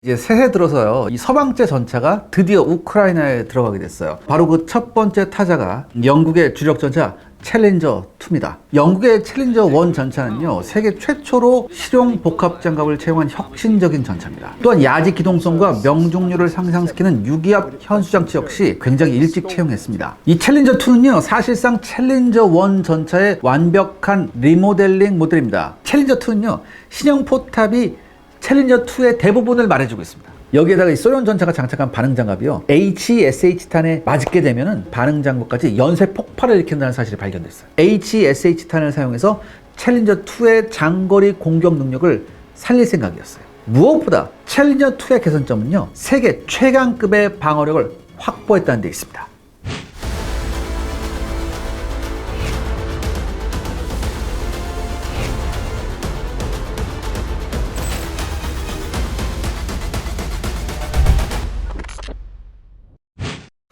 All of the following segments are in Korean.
이제 새해 들어서요, 이 서방제 전차가 드디어 우크라이나에 들어가게 됐어요. 바로 그 첫 번째 타자가 영국의 주력 전차 챌린저 2입니다. 영국의 챌린저 1 전차는요, 세계 최초로 실용 복합 장갑을 채용한 혁신적인 전차입니다. 또한 야지 기동성과 명중률을 상승시키는 유기압 현수 장치 역시 굉장히 일찍 채용했습니다. 이 챌린저 2는요, 사실상 챌린저 1 전차의 완벽한 리모델링 모델입니다. 챌린저 2는요, 신형 포탑이 챌린저2의 대부분을 말해주고 있습니다. 여기에다가 이 소련 전차가 장착한 반응장갑이요, HESH탄에 맞게 되면은 반응장갑까지 연쇄 폭발을 일으킨다는 사실이 발견됐어요. HESH탄을 사용해서 챌린저2의 장거리 공격 능력을 살릴 생각이었어요. 무엇보다 챌린저2의 개선점은요, 세계 최강급의 방어력을 확보했다는 데 있습니다.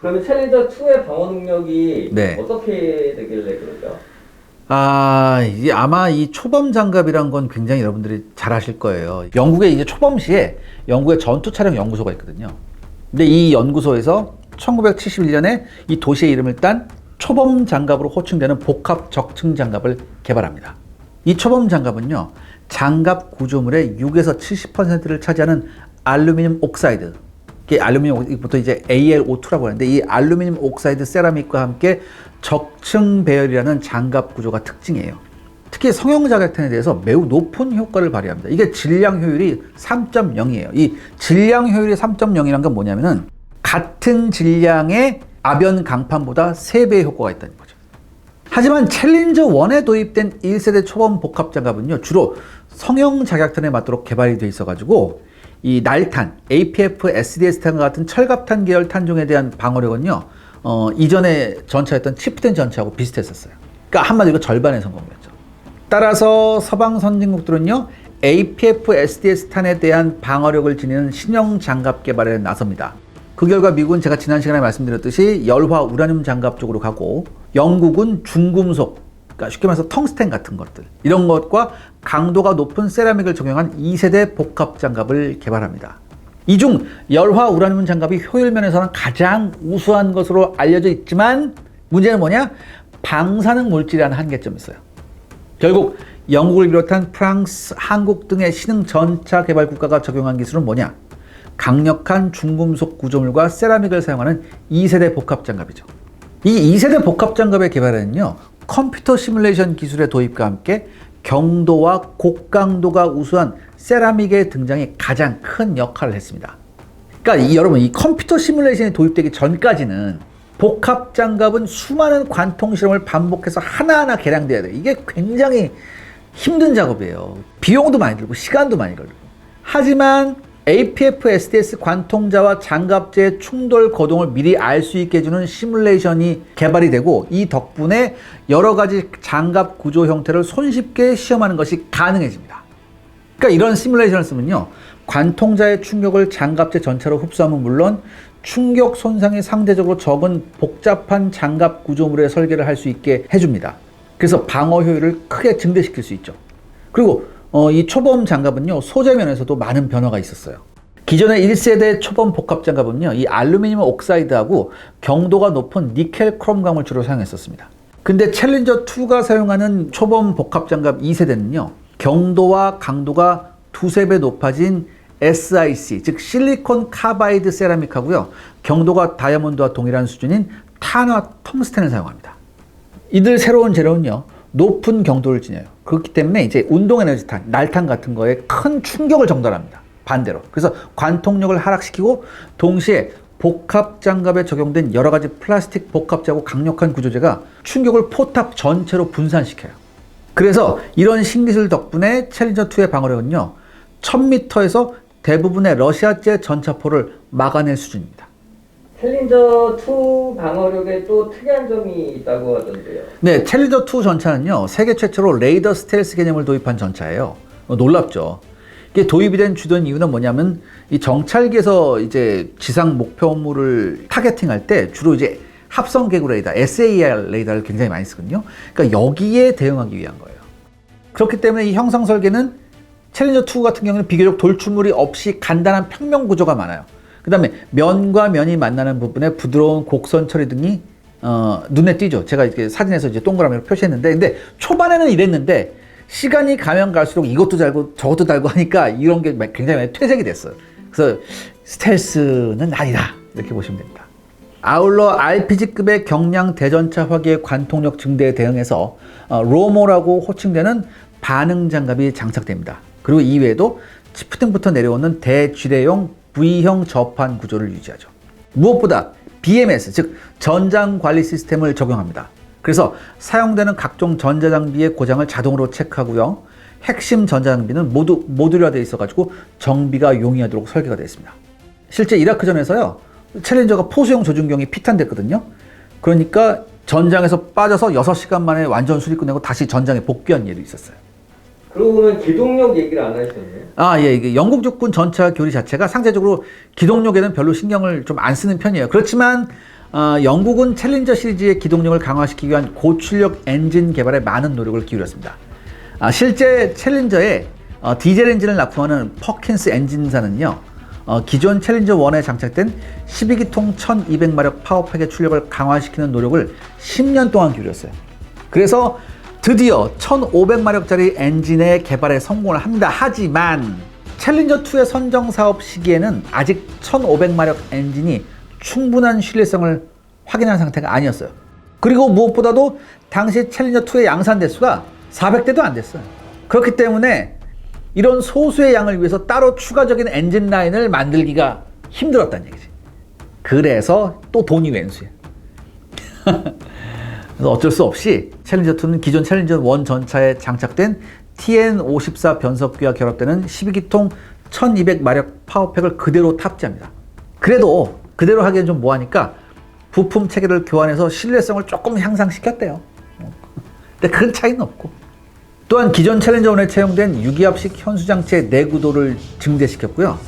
그러면 챌린저 2의 방어 능력이 네. 어떻게 되길래 그러죠? 이게 아마 이 초범 장갑이란 건 굉장히 여러분들이 잘 아실 거예요. 영국의 이제 초범시에 영국의 전투 촬영 연구소가 있거든요. 근데 이 연구소에서 1971년에 이 도시의 이름을 딴 초범 장갑으로 호칭되는 복합 적층 장갑을 개발합니다. 이 초범 장갑은요, 장갑 구조물의 6에서 70%를 차지하는 알루미늄 옥사이드, 이게 알루미늄, 보통 이제 AlO2라고 하는데, 이 알루미늄 옥사이드 세라믹과 함께 적층 배열이라는 장갑 구조가 특징이에요. 특히 성형 자격탄에 대해서 매우 높은 효과를 발휘합니다. 이게 질량 효율이 3.0이에요. 이 질량 효율이 3.0이란 건 뭐냐면은, 같은 질량의 아변 강판보다 3배의 효과가 있다는 거죠. 하지만 챌린저 1에 도입된 1세대 초범 복합 장갑은요, 주로 성형 자격탄에 맞도록 개발이 돼 있어가지고, 이 날탄, APF, SDS 탄 같은 철갑탄 계열 탄종에 대한 방어력은요, 이전에 전차였던 치프텐 전차하고 비슷했었어요. 그러니까 한마디로 절반의 성공이었죠. 따라서 서방 선진국들은요, APF, SDS 탄에 대한 방어력을 지니는 신형 장갑 개발에 나섭니다. 그 결과 미국은 제가 지난 시간에 말씀드렸듯이 열화 우라늄 장갑 쪽으로 가고, 영국은 중금속, 그러니까 쉽게 말해서 텅스텐 같은 것들, 이런 것과 강도가 높은 세라믹을 적용한 2세대 복합 장갑을 개발합니다. 이 중 열화 우라늄 장갑이 효율 면에서는 가장 우수한 것으로 알려져 있지만, 문제는 뭐냐? 방사능 물질이라는 한계점이 있어요. 결국 영국을 비롯한 프랑스, 한국 등의 신흥 전차 개발 국가가 적용한 기술은 뭐냐? 강력한 중금속 구조물과 세라믹을 사용하는 2세대 복합 장갑이죠. 이 2세대 복합 장갑의 개발에는요, 컴퓨터 시뮬레이션 기술의 도입과 함께 경도와 곡강도가 우수한 세라믹의 등장이 가장 큰 역할을 했습니다. 그러니까 여러분, 이 컴퓨터 시뮬레이션이 도입되기 전까지는 복합 장갑은 수많은 관통 실험을 반복해서 하나하나 개량돼야 돼요. 이게 굉장히 힘든 작업이에요. 비용도 많이 들고 시간도 많이 걸리고. 하지만 APF, SDS 관통자와 장갑제의 충돌 거동을 미리 알 수 있게 해주는 시뮬레이션이 개발이 되고, 이 덕분에 여러 가지 장갑 구조 형태를 손쉽게 시험하는 것이 가능해집니다. 그러니까 이런 시뮬레이션을 쓰면요, 관통자의 충격을 장갑제 전체로 흡수하면 물론 충격 손상이 상대적으로 적은 복잡한 장갑 구조물의 설계를 할 수 있게 해줍니다. 그래서 방어 효율을 크게 증대시킬 수 있죠. 그리고 이 초범 장갑은요, 소재 면에서도 많은 변화가 있었어요. 기존의 1세대 초범 복합 장갑은요, 이 알루미늄 옥사이드하고 경도가 높은 니켈 크롬 광물주로 사용했었습니다. 근데 챌린저 2가 사용하는 초범 복합 장갑 2세대는요, 경도와 강도가 2~3배 높아진 SiC, 즉 실리콘 카바이드 세라믹하고요, 경도가 다이아몬드와 동일한 수준인 탄화 텅스텐을 사용합니다. 이들 새로운 재료는요, 높은 경도를 지녀요. 그렇기 때문에 이제 운동 에너지 탄, 날탄 같은 거에 큰 충격을 전달합니다. 반대로. 그래서 관통력을 하락시키고, 동시에 복합 장갑에 적용된 여러 가지 플라스틱 복합재하고 강력한 구조재가 충격을 포탑 전체로 분산시켜요. 그래서 이런 신기술 덕분에 챌린저 2의 방어력은요, 1000m에서 대부분의 러시아제 전차포를 막아낼 수준입니다. 챌린저 2 방어력에 또 특이한 점이 있다고 하던데요. 네, 챌린저 2 전차는요, 세계 최초로 레이더 스텔스 개념을 도입한 전차예요. 놀랍죠. 이게 도입이 된 주된 이유는 뭐냐면, 이 정찰기에서 이제 지상 목표물을 타겟팅할 때 주로 이제 합성 개구 레이더, SAR 레이더를 굉장히 많이 쓰거든요. 그러니까 여기에 대응하기 위한 거예요. 그렇기 때문에 이 형상 설계는 챌린저 2 같은 경우는 비교적 돌출물이 없이 간단한 평면 구조가 많아요. 그 다음에 면과 면이 만나는 부분에 부드러운 곡선 처리 등이 눈에 띄죠. 제가 이렇게 사진에서 이제 동그라미로 표시했는데, 근데 초반에는 이랬는데 시간이 가면 갈수록 이것도 달고 저것도 달고 하니까 이런 게 굉장히 많이 퇴색이 됐어요. 그래서 스텔스는 아니다, 이렇게 보시면 됩니다. 아울러 RPG급의 경량 대전차 화기의 관통력 증대에 대응해서 로모라고 호칭되는 반응 장갑이 장착됩니다. 그리고 이외에도 치프등부터 내려오는 대지뢰용 V형 접한 구조를 유지하죠. 무엇보다 BMS, 즉 전장 관리 시스템을 적용합니다. 그래서 사용되는 각종 전자장비의 고장을 자동으로 체크하고요. 핵심 전자장비는 모두 모듈화되어 있어가지고 정비가 용이하도록 설계가 되어 있습니다. 실제 이라크전에서요, 챌린저가 포수용 조준경이 피탄됐거든요. 그러니까 전장에서 빠져서 6시간 만에 완전 수리 끝내고 다시 전장에 복귀한 예도 있었어요. 그러고 보면 기동력 얘기를 안 하셨네요. 예, 이게 영국 육군 전차 교리 자체가 상대적으로 기동력에는 별로 신경을 좀 안 쓰는 편이에요. 그렇지만 영국은 챌린저 시리즈의 기동력을 강화시키기 위한 고출력 엔진 개발에 많은 노력을 기울였습니다. 실제 챌린저에 디젤 엔진을 납품하는 퍼킨스 엔진사는요, 기존 챌린저 1에 장착된 12기통 1200마력 파워팩의 출력을 강화시키는 노력을 10년 동안 기울였어요. 그래서 드디어 1500마력짜리 엔진의 개발에 성공을 합니다. 하지만 챌린저2의 선정 사업 시기에는 아직 1500마력 엔진이 충분한 신뢰성을 확인한 상태가 아니었어요. 그리고 무엇보다도 당시 챌린저2의 양산 대수가 400대도 안 됐어요. 그렇기 때문에 이런 소수의 양을 위해서 따로 추가적인 엔진 라인을 만들기가 힘들었다는 얘기지. 그래서 또 돈이 왼수예요. 그래서 어쩔 수 없이 챌린저2는 기존 챌린저1 전차에 장착된 TN54 변속기와 결합되는 12기통 1200마력 파워팩을 그대로 탑재합니다. 그래도 그대로 하기엔 좀 뭐하니까 부품 체계를 교환해서 신뢰성을 조금 향상시켰대요. 근데 큰 차이는 없고. 또한 기존 챌린저1에 채용된 유기압식 현수장치의 내구도를 증대시켰고요.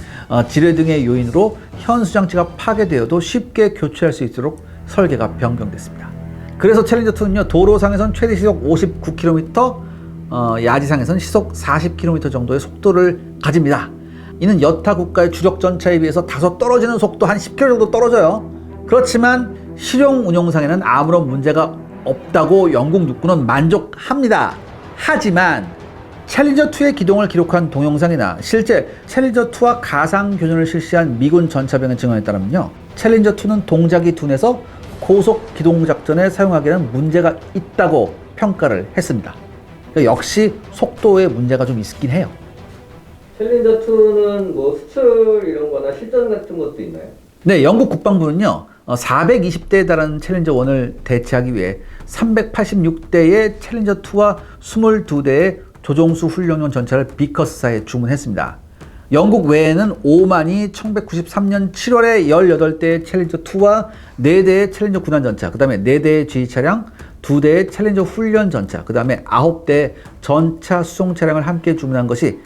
지뢰 등의 요인으로 현수장치가 파괴되어도 쉽게 교체할 수 있도록 설계가 변경됐습니다. 그래서 챌린저2는요, 도로상에선 최대 시속 59km, 야지상에선 시속 40km 정도의 속도를 가집니다. 이는 여타 국가의 주력 전차에 비해서 다소 떨어지는 속도, 한 10km 정도 떨어져요. 그렇지만 실용 운용상에는 아무런 문제가 없다고 영국 육군은 만족합니다. 하지만 챌린저2의 기동을 기록한 동영상이나 실제 챌린저2와 가상 교전을 실시한 미군 전차병의 증언에 따르면요, 챌린저2는 동작이 둔해서 고속 기동 작전에 사용하기에는 문제가 있다고 평가를 했습니다. 그러니까 역시 속도에 문제가 좀 있긴 해요. 챌린저2는 뭐 수출 이런 거나 실전 같은 것도 있나요? 네, 영국 국방부는요, 420대에 달하는 챌린저1을 대체하기 위해 386대의 챌린저2와 22대의 조종수 훈련용 전차를 비커스사에 주문했습니다. 영국 외에는 오만이 1993년 7월에 18대의 챌린저2와 4대의 챌린저 군한 전차, 그 다음에 4대의 지휘 차량, 2대의 챌린저 훈련 전차, 그 다음에 9대의 전차 수송 차량을 함께 주문한 것이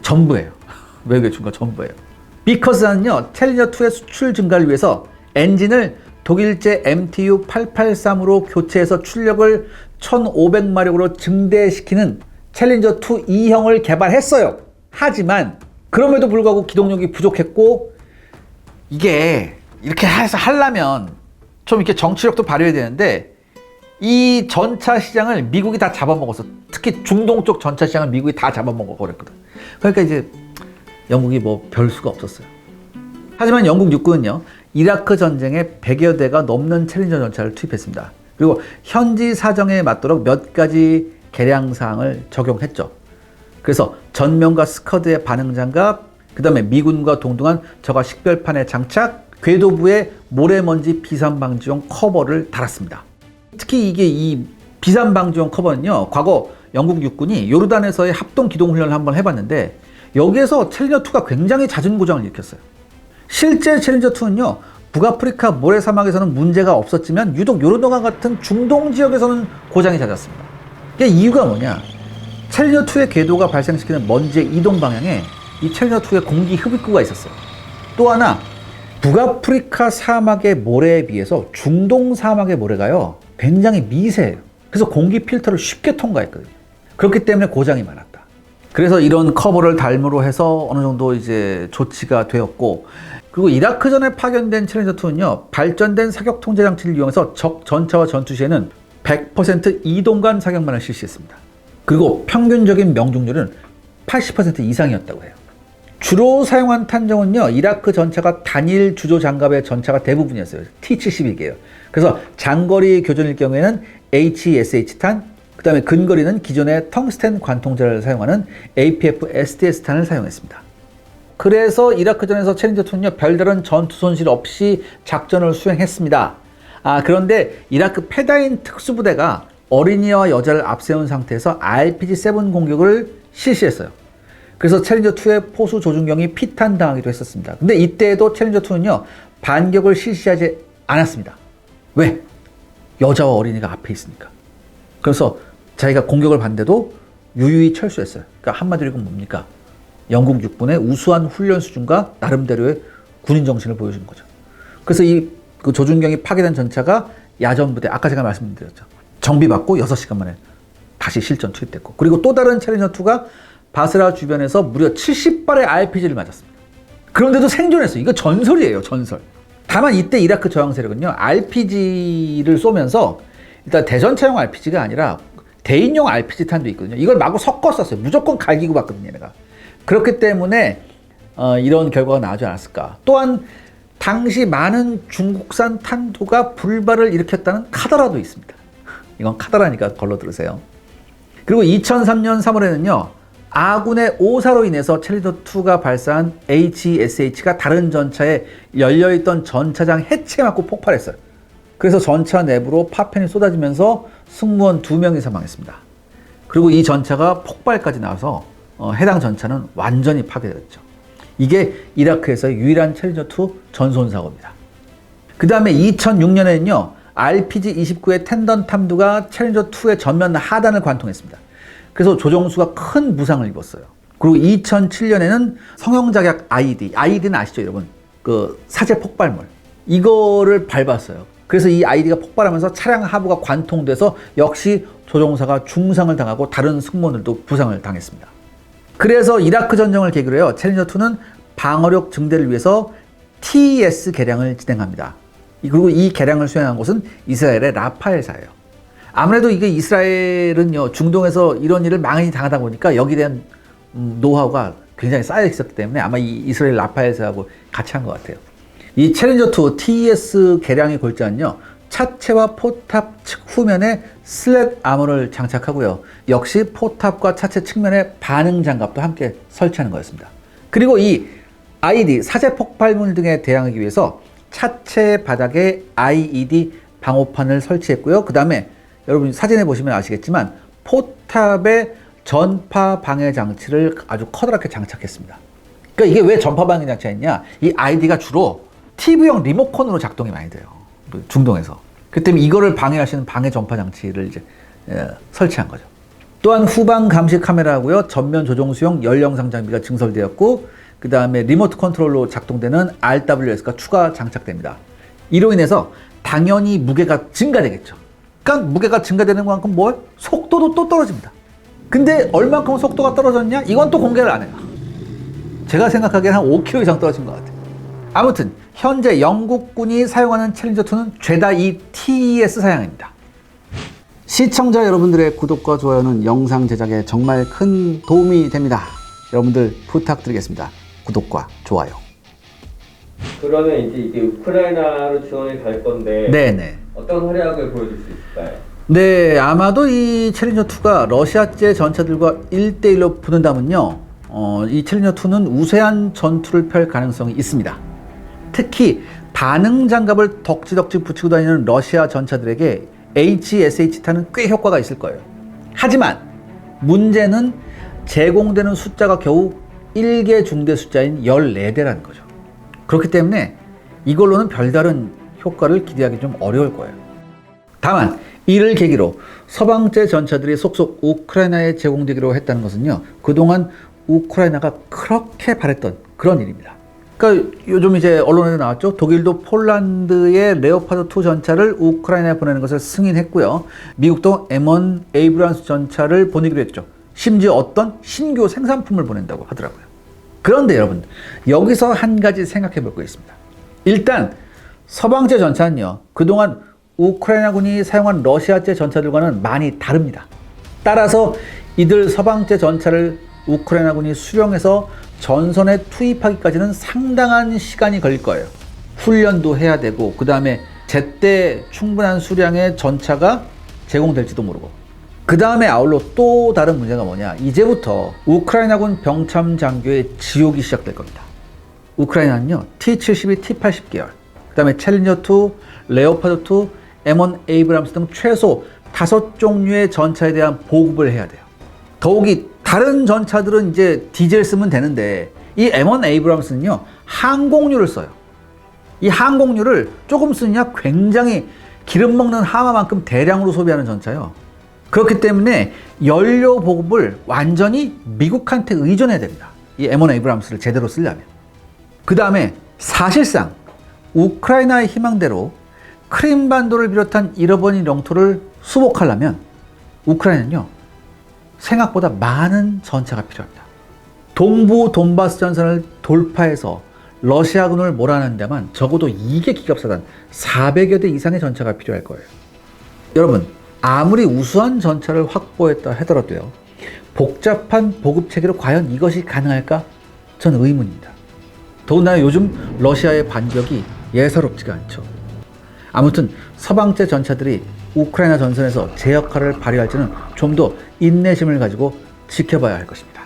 전부예요. 외국에 준 거 전부예요. 비커스사는요, 챌린저2의 수출 증가를 위해서 엔진을 독일제 MTU-883으로 교체해서 출력을 1500마력으로 증대시키는 챌린저2 2형을 개발했어요. 하지만 그럼에도 불구하고 기동력이 부족했고, 이게 이렇게 해서 하려면 좀 이렇게 정치력도 발휘해야 되는데 이 전차 시장을 미국이 다 잡아먹었어. 특히 중동 쪽 전차 시장을 미국이 다 잡아먹어 버렸거든. 그러니까 이제 영국이 뭐 별 수가 없었어요. 하지만 영국 육군은요, 이라크 전쟁에 100여 대가 넘는 챌린저 전차를 투입했습니다. 그리고 현지 사정에 맞도록 몇 가지 개량 사항을 적용했죠. 그래서 전면과 스커드의 반응 장갑, 그 다음에 미군과 동등한 저가 식별판의 장착, 궤도부에 모래먼지 비산 방지용 커버를 달았습니다. 특히 이게 이 비산 방지용 커버는요, 과거 영국 육군이 요르단에서의 합동 기동 훈련을 한번 해봤는데 여기에서 챌린저2가 굉장히 잦은 고장을 일으켰어요. 실제 챌린저2는요, 북아프리카 모래사막에서는 문제가 없었지만 유독 요르단과 같은 중동 지역에서는 고장이 잦았습니다. 이게 이유가 뭐냐? 챌린저2의 궤도가 발생시키는 먼지의 이동 방향에 이 챌린저2의 공기 흡입구가 있었어요. 또 하나, 북아프리카 사막의 모래에 비해서 중동 사막의 모래가요, 굉장히 미세해요. 그래서 공기 필터를 쉽게 통과했거든요. 그렇기 때문에 고장이 많았다. 그래서 이런 커버를 달므로 해서 어느 정도 이제 조치가 되었고, 그리고 이라크전에 파견된 챌린저2는요, 발전된 사격 통제 장치를 이용해서 적 전차와 전투 시에는 100% 이동간 사격만을 실시했습니다. 그리고 평균적인 명중률은 80% 이상이었다고 해요. 주로 사용한 탄정은요, 이라크 전차가 단일 주조 장갑의 전차가 대부분이었어요. T-72개예요. 그래서 장거리 교전일 경우에는 HESH 탄, 그 다음에 근거리는 기존의 텅스텐 관통자를 사용하는 APF-SDS 탄을 사용했습니다. 그래서 이라크전에서 챌린저2는요, 별다른 전투 손실 없이 작전을 수행했습니다. 그런데 이라크 페다인 특수부대가 어린이와 여자를 앞세운 상태에서 RPG-7 공격을 실시했어요. 그래서 챌린저2의 포수 조준경이 피탄당하기도 했었습니다. 근데 이때에도 챌린저2는요, 반격을 실시하지 않았습니다. 왜? 여자와 어린이가 앞에 있으니까. 그래서 자기가 공격을 받는데도 유유히 철수했어요. 그러니까 한마디로 이건 뭡니까? 영국 육군의 우수한 훈련 수준과 나름대로의 군인 정신을 보여준 거죠. 그래서 그 조준경이 파괴된 전차가 야전부대, 아까 제가 말씀드렸죠. 정비받고 6시간 만에 다시 실전 투입됐고, 그리고 또 다른 챌린저2가 바스라 주변에서 무려 70발의 RPG를 맞았습니다. 그런데도 생존했어요. 이거 전설이에요, 전설. 다만 이때 이라크 저항 세력은요, RPG를 쏘면서 일단 대전차용 RPG가 아니라 대인용 RPG 탄도 있거든요. 이걸 마구 섞어 썼어요. 무조건 갈기고 봤거든요, 얘네가. 그렇기 때문에 이런 결과가 나오지 않았을까. 또한 당시 많은 중국산 탄두가 불발을 일으켰다는 카더라도 있습니다. 이건 카더라니까 걸러 들으세요. 그리고 2003년 3월에는요, 아군의 오사로 인해서 챌린저2가 발사한 HESH가 다른 전차에 열려있던 전차장 해체에 맞고 폭발했어요. 그래서 전차 내부로 파편이 쏟아지면서 승무원 2명이 사망했습니다. 그리고 이 전차가 폭발까지 나와서 해당 전차는 완전히 파괴됐죠. 이게 이라크에서의 유일한 챌린저2 전손 사고입니다. 그 다음에 2006년에는요, RPG-29의 텐던 탐두가 챌린저2의 전면 하단을 관통했습니다. 그래서 조종수가 큰 부상을 입었어요. 그리고 2007년에는 성형작약 IED는 아시죠, 여러분? 그 사제 폭발물. 이거를 밟았어요. 그래서 이 IED가 폭발하면서 차량 하부가 관통돼서 역시 조종사가 중상을 당하고 다른 승무원들도 부상을 당했습니다. 그래서 이라크 전쟁을 계기로 해요, 챌린저2는 방어력 증대를 위해서 TES 개량을 진행합니다. 그리고 이 개량을 수행한 곳은 이스라엘의 라파엘사예요. 아무래도 이게 이스라엘은요, 중동에서 이런 일을 많이 당하다 보니까 여기에 대한 노하우가 굉장히 쌓여 있었기 때문에 아마 이 이스라엘 라파엘사하고 같이 한 것 같아요. 이 챌린저2 TES 개량의 골자는요, 차체와 포탑 측 후면에 슬랫 아머를 장착하고요, 역시 포탑과 차체 측면에 반응 장갑도 함께 설치하는 거였습니다. 그리고 이 IED 사제 폭발물 등에 대항하기 위해서 차체 바닥에 IED 방호판을 설치했고요. 그 다음에 여러분 사진에 보시면 아시겠지만 포탑에 전파 방해 장치를 아주 커다랗게 장착했습니다. 그러니까 이게 왜 전파 방해 장치가 있냐? 이 IED가 주로 TV용 리모컨으로 작동이 많이 돼요, 중동에서. 그 때문에 이거를 방해하시는 방해 전파 장치를 이제 설치한 거죠. 또한 후방 감시 카메라하고요, 전면 조종수용 열 영상 장비가 증설되었고, 그 다음에 리모트 컨트롤로 작동되는 RWS가 추가 장착됩니다. 이로 인해서 당연히 무게가 증가되겠죠. 그러니까 무게가 증가되는 만큼 뭘? 속도도 또 떨어집니다. 근데 얼만큼 속도가 떨어졌냐? 이건 또 공개를 안 해요. 제가 생각하기에는 한 5km 이상 떨어진 것 같아요. 아무튼 현재 영국군이 사용하는 챌린저2는 죄다 이 TES 사양입니다. 시청자 여러분들의 구독과 좋아요는 영상 제작에 정말 큰 도움이 됩니다. 여러분들 부탁드리겠습니다. 구독과 좋아요. 그러면 이제 이게 우크라이나로 지원이 갈 건데, 네네. 어떤 활약을 보여줄 수 있을까요? 네, 아마도 이 챌린저2가 러시아제 전차들과 1대1로 붙는다면요, 이 챌린저2는 우세한 전투를 펼 가능성이 있습니다. 특히 반응 장갑을 덕지덕지 붙이고 다니는 러시아 전차들에게 HESH탄은 꽤 효과가 있을 거예요. 하지만 문제는 제공되는 숫자가 겨우 1개 중대 숫자인 14대라는 거죠. 그렇기 때문에 이걸로는 별다른 효과를 기대하기 좀 어려울 거예요. 다만 이를 계기로 서방제 전차들이 속속 우크라이나에 제공되기로 했다는 것은요, 그동안 우크라이나가 그렇게 바랬던 그런 일입니다. 그러니까 요즘 이제 언론에 나왔죠. 독일도 폴란드의 레오파드2 전차를 우크라이나에 보내는 것을 승인했고요. 미국도 M1 에이브람스 전차를 보내기로 했죠. 심지어 어떤 신규 생산품을 보낸다고 하더라고요. 그런데 여러분, 여기서 한 가지 생각해 볼 거 있습니다. 일단 서방제 전차는요, 그동안 우크라이나군이 사용한 러시아제 전차들과는 많이 다릅니다. 따라서 이들 서방제 전차를 우크라이나군이 수령해서 전선에 투입하기까지는 상당한 시간이 걸릴 거예요. 훈련도 해야 되고, 그 다음에 제때 충분한 수량의 전차가 제공될지도 모르고, 그 다음에 아울러 또 다른 문제가 뭐냐, 이제부터 우크라이나군 병참 장교의 지옥이 시작될 겁니다. 우크라이나는요, T-72, T-80 계열, 그 다음에 챌린저2, 레오파드2, M1 에이브람스 등 최소 5종류의 전차에 대한 보급을 해야 돼요. 더욱이 다른 전차들은 이제 디젤 쓰면 되는데, 이 M1 에이브람스는요, 항공유를 써요. 이 항공유를 조금 쓰느냐 굉장히 기름 먹는 하마만큼 대량으로 소비하는 전차예요. 그렇기 때문에 연료 보급을 완전히 미국한테 의존해야 됩니다. 이 M1 에이브람스를 제대로 쓰려면. 그 다음에 사실상 우크라이나의 희망대로 크림반도를 비롯한 잃어버린 영토를 수복하려면 우크라이나는요, 생각보다 많은 전차가 필요합니다. 동부 돈바스 전선을 돌파해서 러시아군을 몰아내는 데만 적어도 2개 기갑사단 400여 대 이상의 전차가 필요할 거예요. 여러분, 아무리 우수한 전차를 확보했다 하더라도요, 복잡한 보급 체계로 과연 이것이 가능할까? 저는 의문입니다. 더군다나 요즘 러시아의 반격이 예사롭지가 않죠. 아무튼 서방제 전차들이 우크라이나 전선에서 제 역할을 발휘할지는 좀 더 인내심을 가지고 지켜봐야 할 것입니다.